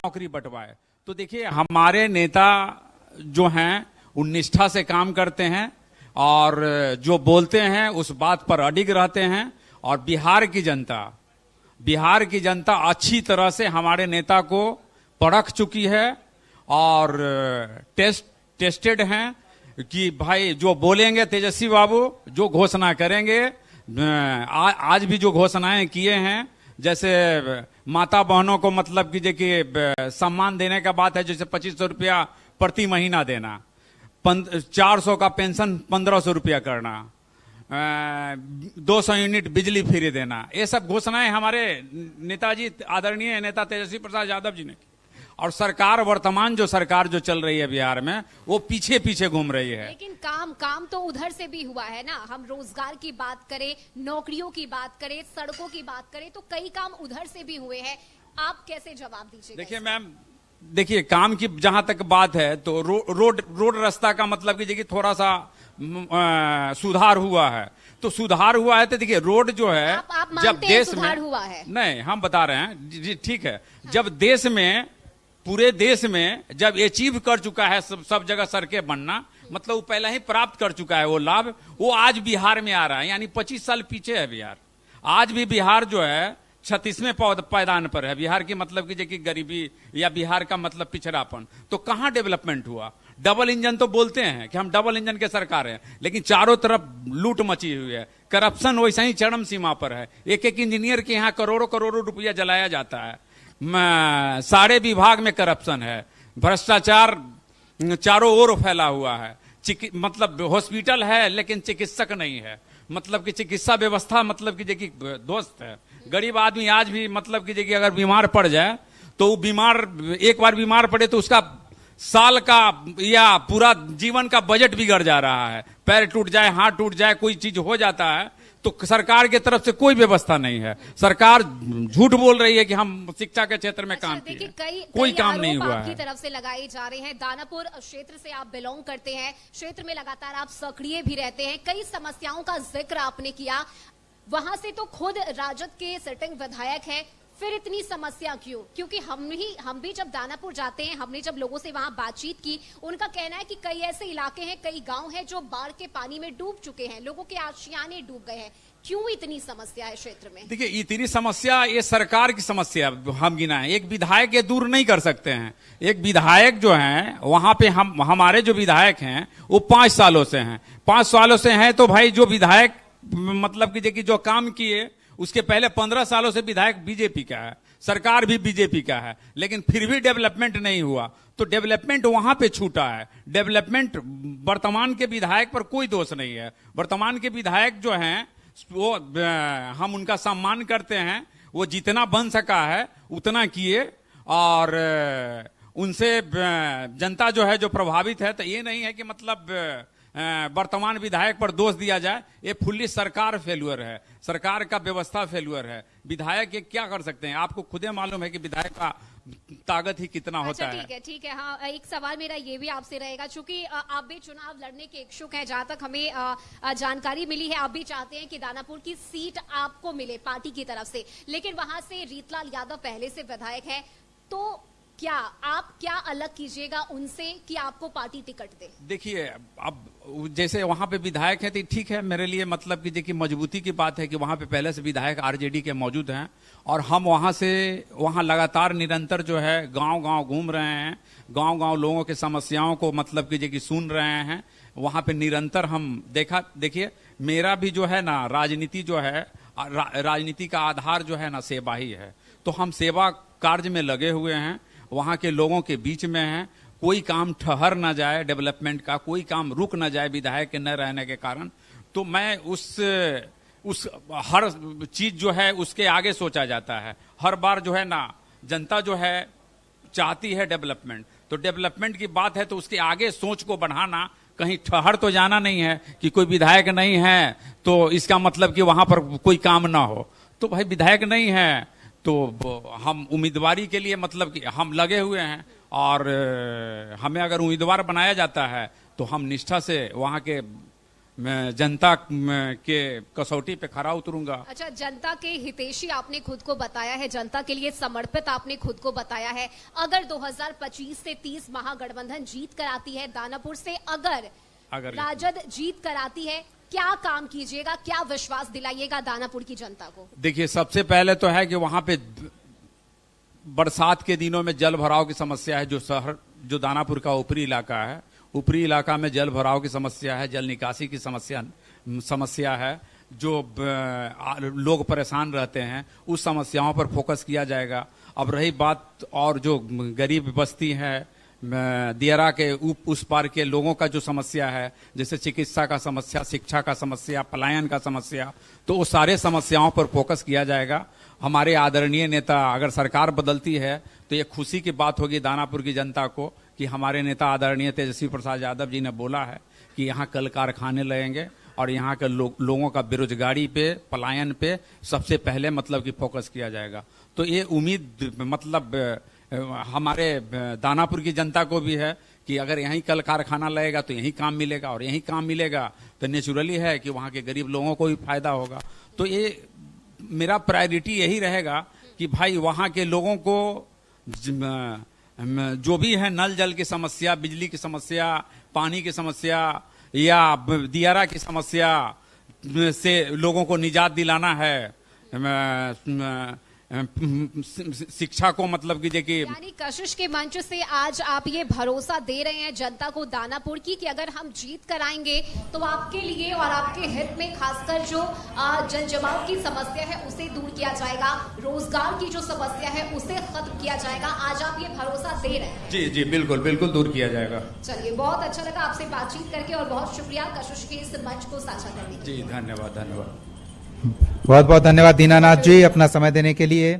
नौकरी बंटवाए। तो देखिए हमारे नेता जो हैं वो निष्ठा से काम करते हैं और जो बोलते हैं उस बात पर अडिग रहते हैं। और बिहार की जनता अच्छी तरह से हमारे नेता को परख चुकी है और टेस्टेड हैं कि भाई जो बोलेंगे तेजस्वी बाबू, जो घोषणा करेंगे, आज भी जो घोषणाएं किए हैं, जैसे माता बहनों को मतलब कि देखिए सम्मान देने का बात है, जैसे 2500 रुपया प्रति महीना देना, 400 का पेंशन 1500 रुपया करना, 200 यूनिट बिजली फ्री देना, ये सब घोषणाएं हमारे नेताजी आदरणीय नेता तेजस्वी प्रसाद यादव जी ने की। और सरकार, वर्तमान जो सरकार जो चल रही है बिहार में, वो पीछे पीछे घूम रही है। लेकिन काम तो उधर से भी हुआ है ना। हम रोजगार की बात करें, नौकरियों की बात करें, सड़कों की बात करें, तो कई काम उधर से भी हुए हैं। आप कैसे जवाब दीजिए? देखिए मैम, देखिए काम की जहां तक बात है तो रोड रास्ता का मतलब कि देखिए थोड़ा सा सुधार हुआ है। तो सुधार हुआ है तो देखिए रोड जो है, आप जब देश में हुआ है? नहीं, हम बता रहे हैं जी, ठीक है। जब देश में, पूरे देश में जब अचीव कर चुका है सब जगह सड़कें बनना, मतलब वो पहले ही प्राप्त कर चुका है वो लाभ, वो आज बिहार में आ रहा है। यानी 25 साल पीछे है बिहार। आज भी बिहार जो है 36वें पायदान पर है। बिहार की मतलब की देखिए गरीबी या बिहार का मतलब पिछड़ापन। तो कहां डेवलपमेंट हुआ? डबल इंजन तो बोलते हैं कि हम डबल इंजन के सरकार है, लेकिन चारों तरफ लूट मची हुई है। करप्शन वैसा ही चरम सीमा पर है। एक एक इंजीनियर के यहाँ करोड़ों करोड़ों रुपया जलाया जाता है। सारे विभाग में करप्शन है, भ्रष्टाचार चारों ओर फैला हुआ है। मतलब हॉस्पिटल है लेकिन चिकित्सक नहीं है। मतलब कि चिकित्सा व्यवस्था मतलब कि देखिए दोस्त है। गरीब आदमी आज भी मतलब कि देखिए अगर बीमार पड़ जाए तो वो एक बार बीमार पड़े तो उसका साल का या पूरा जीवन का बजट बिगड़ जा रहा है। पैर टूट जाए, हाथ टूट जाए, कोई चीज हो जाता है तो सरकार की तरफ से कोई व्यवस्था नहीं है। सरकार झूठ बोल रही है कि हम शिक्षा के क्षेत्र में काम किए, कोई काम नहीं हुआ है। आपकी तरफ से लगाए जा रहे हैं। दानापुर क्षेत्र से आप बिलोंग करते हैं, क्षेत्र में लगातार आप सक्रिय भी रहते हैं। कई समस्याओं का जिक्र आपने किया, वहां से तो खुद राजद के सिटिंग विधायक हैं, फिर इतनी समस्या क्यों? क्योंकि हम भी जब दानापुर जाते हैं, हमने जब लोगों से वहां बातचीत की, उनका कहना है कि कई ऐसे इलाके हैं, कई गांव हैं जो बाढ़ के पानी में डूब चुके हैं, लोगों के आशियाने डूब गए हैं। क्यों इतनी समस्या है क्षेत्र में? देखिए इतनी समस्या, ये सरकार की समस्या हम गिनाएं। एक विधायक ये दूर नहीं कर सकते हैं। एक विधायक जो है वहां पे हमारे जो विधायक हैं वो 5 सालों से हैं। 5 सालों से हैं तो भाई जो विधायक मतलब कि देखिए जो काम किए, उसके पहले 15 सालों से विधायक बीजेपी का है, सरकार भी बीजेपी का है, लेकिन फिर भी डेवलपमेंट नहीं हुआ। तो डेवलपमेंट वहां पे छूटा है। डेवलपमेंट, वर्तमान के विधायक पर कोई दोष नहीं है। वर्तमान के विधायक जो हैं वो हम उनका सम्मान करते हैं। वो जितना बन सका है उतना किए और उनसे जनता जो है जो प्रभावित है। तो ये नहीं है कि मतलब वर्तमान विधायक पर दोष दिया जाए। ये फुल्ली सरकार फेल्यूर है, सरकार का व्यवस्था फेल्यूर है। विधायक ये क्या कर सकते हैं? आपको खुदे मालूम है कि विधायक का ताकत ही कितना होता है। ठीक है। हाँ, एक सवाल मेरा ये भी आपसे रहेगा, चूंकि आप भी चुनाव लड़ने के इच्छुक हैं, जहां तक हमें जानकारी मिली है, आप भी चाहते हैं कि दानापुर की सीट आपको मिले पार्टी की तरफ से, लेकिन वहां से रीतलाल यादव पहले से विधायक है। तो आप क्या अलग कीजिएगा उनसे कि आपको पार्टी टिकट दे? देखिए अब जैसे वहां पे विधायक है तो ठीक है, मेरे लिए मतलब कि देखिए मजबूती की बात है कि वहां पे पहले से विधायक आरजेडी के मौजूद हैं और हम वहां लगातार निरंतर जो है गांव-गांव घूम रहे हैं, गांव-गांव लोगों के समस्याओं को मतलब कि देखिए सुन रहे हैं। वहां पे निरंतर हम देखिए मेरा भी जो है ना राजनीति जो है, राजनीति का आधार जो है ना सेवा ही है। तो हम सेवा कार्य में लगे हुए हैं, वहां के लोगों के बीच में हैं। कोई काम ठहर ना जाए, डेवलपमेंट का कोई काम रुक ना जाए विधायक के न रहने के कारण। तो मैं उस हर चीज जो है उसके आगे सोचा जाता है। हर बार जो है ना जनता जो है चाहती है डेवलपमेंट, तो डेवलपमेंट की बात है तो उसके आगे सोच को बढ़ाना, कहीं ठहर तो जाना नहीं है कि कोई विधायक नहीं है तो इसका मतलब कि वहां पर कोई काम ना हो। तो भाई विधायक नहीं है तो हम उम्मीदवारी के लिए मतलब कि हम लगे हुए हैं और हमें अगर उम्मीदवार बनाया जाता है तो हम निष्ठा से वहां के मैं जनता के कसौटी पे खरा उतरूंगा। अच्छा, जनता के हितैषी आपने खुद को बताया है, जनता के लिए समर्पित आपने खुद को बताया है। अगर 2025 से 30 महागठबंधन जीत कर आती है दानापुर से, अगर राजद जीत कर आती है, क्या काम कीजिएगा, क्या विश्वास दिलाइएगा दानापुर की जनता को? देखिए, सबसे पहले तो है कि वहां पे बरसात के दिनों में जल भराव की समस्या है। जो दानापुर का ऊपरी इलाका है, ऊपरी इलाका में जल भराव की समस्या है, जल निकासी की समस्या है। जो लोग परेशान रहते हैं, उस समस्याओं पर फोकस किया जाएगा। अब रही बात और जो गरीब बस्ती है दियारा के उस पार के लोगों का जो समस्या है, जैसे चिकित्सा का समस्या, शिक्षा का समस्या, पलायन का समस्या, तो वो सारे समस्याओं पर फोकस किया जाएगा। हमारे आदरणीय नेता, अगर सरकार बदलती है तो ये खुशी की बात होगी दानापुर की जनता को कि हमारे नेता आदरणीय तेजस्वी प्रसाद यादव जी ने बोला है कि यहाँ कल कारखाने लगेंगे और यहाँ के लोगों का बेरोजगारी पे, पलायन पे सबसे पहले मतलब कि फोकस किया जाएगा। तो ये उम्मीद मतलब हमारे दानापुर की जनता को भी है कि अगर यहीं कल कारखाना लगेगा तो यहीं काम मिलेगा, और यहीं काम मिलेगा तो नेचुरली है कि वहाँ के गरीब लोगों को भी फायदा होगा। तो ये मेरा प्रायोरिटी यही रहेगा कि भाई वहाँ के लोगों को जो भी है नल जल की समस्या, बिजली की समस्या, पानी की समस्या या दियारा की समस्या से लोगों को निजात दिलाना है। शिक्षा को मतलब कि देखिए, यानी कशिश के मंच से आज आप ये भरोसा दे रहे हैं जनता को दानापुर की कि अगर हम जीत कर आएंगे तो आपके लिए और आपके हित में खासकर जो जनजमाव की समस्या है उसे दूर किया जाएगा, रोजगार की जो समस्या है उसे खत्म किया जाएगा। आज आप ये भरोसा दे रहे हैं? जी जी, बिल्कुल बिल्कुल दूर किया जाएगा। चलिए, बहुत अच्छा लगा आपसे बातचीत करके और बहुत शुक्रिया कशिश के इस मंच को साझा करने के लिए। जी धन्यवाद, धन्यवाद। बहुत बहुत धन्यवाद दीनानाथ जी अपना समय देने के लिए।